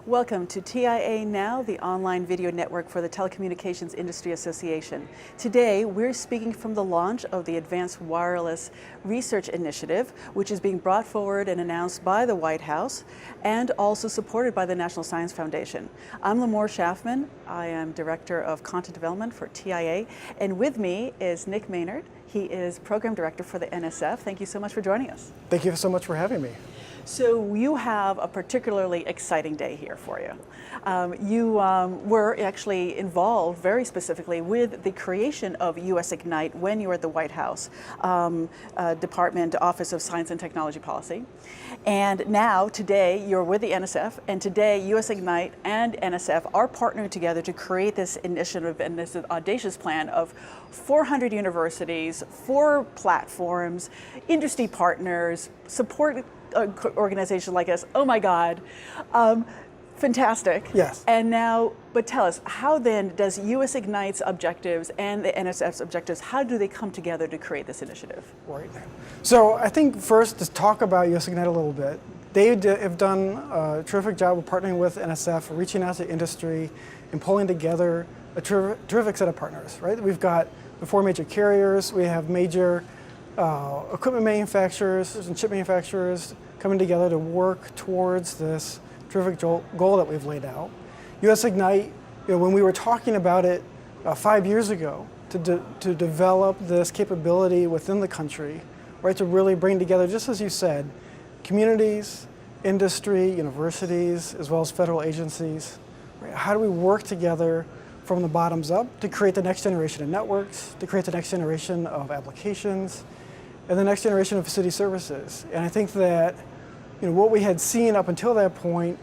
Welcome to TIA Now, the online video network for the Telecommunications Industry Association. Today, we're speaking from the launch of the Advanced Wireless Research Initiative, which is being brought forward and announced by the White House and also supported by the National Science Foundation. I'm Limor Schaffman. I am Director of Content Development for TIA, and with me is Nick Maynard. He is Program Director for the NSF. Thank you so much for joining us. Thank you so much for having me. So you have a particularly exciting day here for you. You were actually involved very specifically with the creation of US Ignite when you were at the White House Department Office of Science and Technology Policy. And now, today, you're with the NSF, and today US Ignite and NSF are partnering together to create this initiative and this audacious plan of 400 universities, 4 platforms, industry partners, support organization like us. Oh my God, fantastic. Yes. And now, but tell us, how then does US Ignite's objectives and the NSF's objectives, how do they come together to create this initiative? Right. So I think first to talk about US Ignite a little bit. They have done a terrific job of partnering with NSF, reaching out to industry and pulling together a terrific set of partners, right? We've got the 4 major carriers, we have major equipment manufacturers and chip manufacturers coming together to work towards this terrific goal that we've laid out. US Ignite, when we were talking about it 5 years ago to develop this capability within the country, right, to really bring together, just as you said, communities, industry, universities, as well as federal agencies. Right? How do we work together from the bottoms up to create the next generation of networks, to create the next generation of applications, and the next generation of city services? And I think that what we had seen up until that point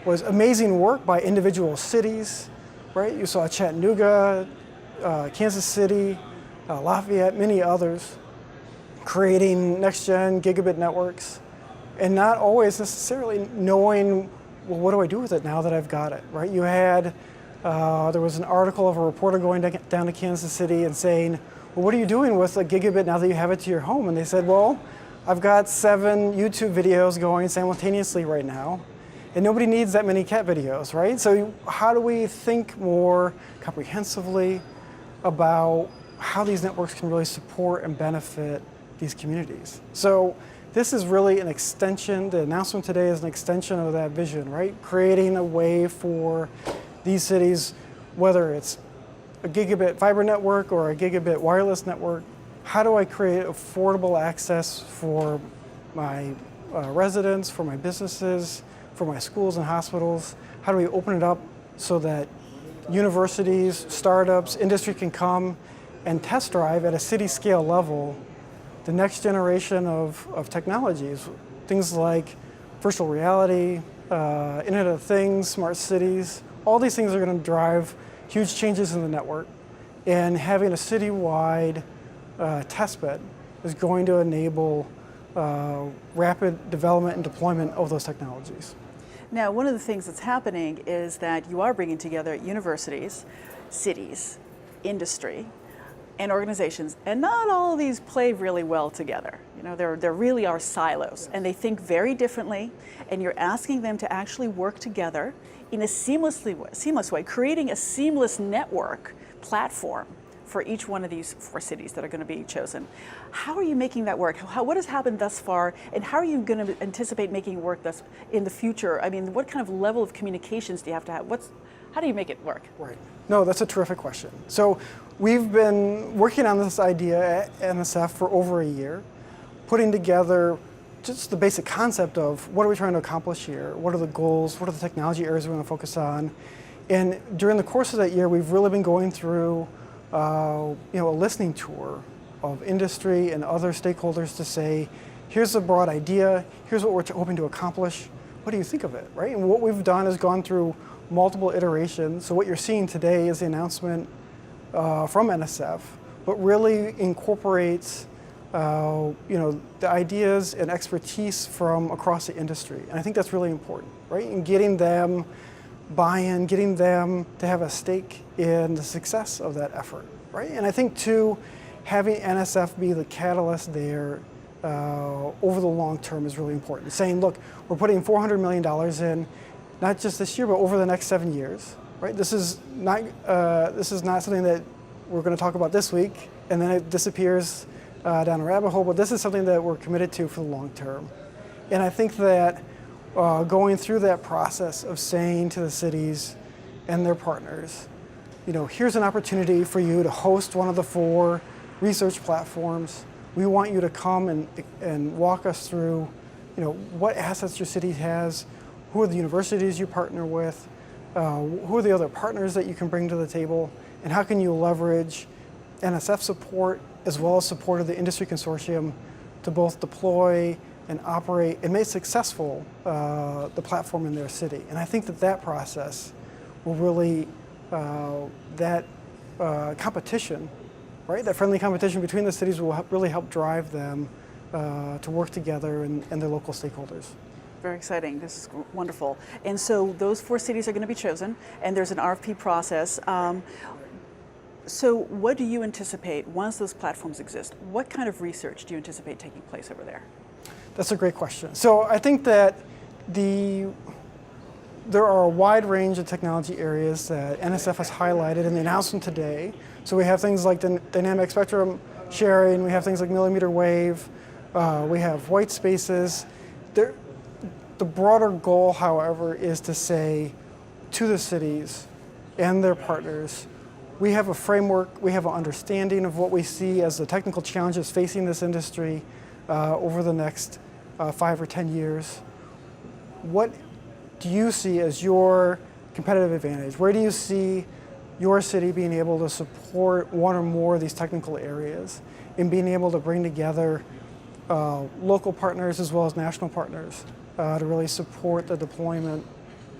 was amazing work by individual cities, right? You saw Chattanooga, Kansas City, Lafayette, many others, creating next-gen gigabit networks, and not always necessarily knowing, well, what do I do with it now that I've got it, right? You had, there was an article of a reporter going down to Kansas City and saying, well, what are you doing with a gigabit now that you have it to your home? And they said, well, I've got 7 YouTube videos going simultaneously right now, and nobody needs that many cat videos, right? So how do we think more comprehensively about how these networks can really support and benefit these communities? So this is really an extension, the announcement today is an extension of that vision, right? Creating a way for these cities, whether it's a gigabit fiber network or a gigabit wireless network, how do I create affordable access for my residents, for my businesses, for my schools and hospitals? How do we open it up so that universities, startups, industry can come and test drive at a city scale level the next generation of technologies, things like virtual reality, Internet of Things, smart cities. All these things are going to drive huge changes in the network, and having a citywide testbed is going to enable rapid development and deployment of those technologies. Now, one of the things that's happening is that you are bringing together universities, cities, industry, and organizations, and not all of these play really well together. There really are silos, and they think very differently, and you're asking them to actually work together in a seamless way, creating a seamless network platform for each one of these 4 cities that are going to be chosen. How are you making that work? What has happened thus far, and how are you going to anticipate making it work in the future? I mean, what kind of level of communications do you have to have? How do you make it work? Right. No, that's a terrific question. So we've been working on this idea at NSF for over a year, putting together just the basic concept of what are we trying to accomplish here? What are the goals? What are the technology areas we want to focus on? And during the course of that year, we've really been going through a listening tour of industry and other stakeholders to say, here's a broad idea, here's what we're hoping to accomplish, what do you think of it, right? And what we've done is gone through multiple iterations. So what you're seeing today is the announcement from NSF, but really incorporates the ideas and expertise from across the industry. And I think that's really important, right? And getting them buy-in, getting them to have a stake in the success of that effort, right? And I think too, having NSF be the catalyst there over the long term is really important. Saying, look, we're putting $400 million in, not just this year, but over the next 7 years. Right? This is not something that we're going to talk about this week and then it disappears down a rabbit hole. But this is something that we're committed to for the long term. And I think that going through that process of saying to the cities and their partners, here's an opportunity for you to host one of the 4 research platforms. We want you to come and walk us through, what assets your city has, who are the universities you partner with, who are the other partners that you can bring to the table, and how can you leverage NSF support as well as support of the industry consortium to both deploy and operate and make successful the platform in their city. And I think that process will really, competition, right? That friendly competition between the cities will really help drive them to work together and their local stakeholders. Very exciting. This is wonderful. And so those 4 cities are going to be chosen, and there's an RFP process. So what do you anticipate once those platforms exist? What kind of research do you anticipate taking place over there? That's a great question. So I think that there are a wide range of technology areas that NSF has highlighted in the announcement today. So we have things like the dynamic spectrum sharing, we have things like millimeter wave, we have white spaces. The broader goal, however, is to say to the cities and their partners, we have a framework, we have an understanding of what we see as the technical challenges facing this industry over the next 5 or 10 years. What do you see as your competitive advantage? Where do you see your city being able to support one or more of these technical areas and being able to bring together local partners as well as national partners to really support the deployment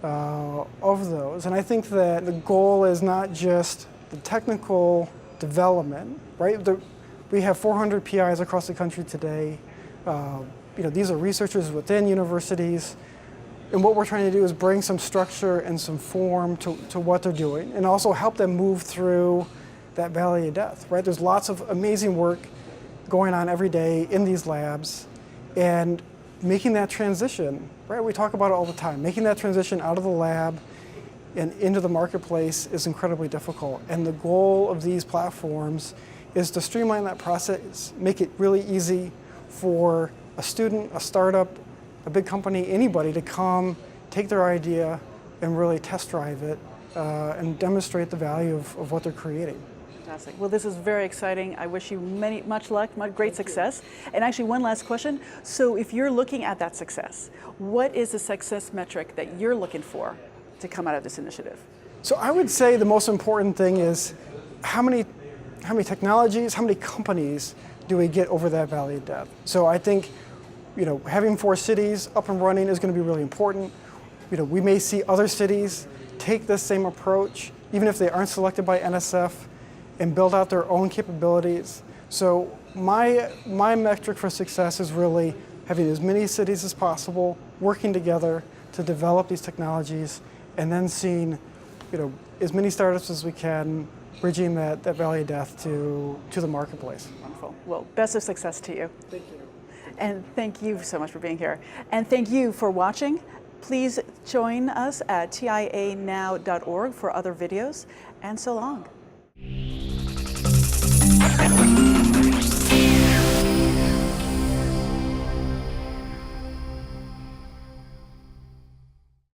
of those? And I think that the goal is not just the technical development, right? We have 400 PIs across the country today. These are researchers within universities. And what we're trying to do is bring some structure and some form to what they're doing and also help them move through that valley of death, right? There's lots of amazing work going on every day in these labs and making that transition, right? We talk about it all the time. Making that transition out of the lab and into the marketplace is incredibly difficult. And the goal of these platforms is to streamline that process, make it really easy for a student, a startup, a big company, anybody to come, take their idea and really test drive it and demonstrate the value of what they're creating. Fantastic. Well, this is very exciting. I wish you much luck, great success. And actually, one last question. So if you're looking at that success, what is the success metric that you're looking for to come out of this initiative? So I would say the most important thing is how many technologies, how many companies do we get over that valley of death? So I think having 4 cities up and running is going to be really important. We may see other cities take this same approach, even if they aren't selected by NSF, and build out their own capabilities. So my metric for success is really having as many cities as possible working together to develop these technologies, and then seeing as many startups as we can bridging that valley of death to the marketplace. Wonderful. Well, best of success to you. Thank you. And thank you so much for being here. And thank you for watching. Please join us at tianow.org for other videos. And so long.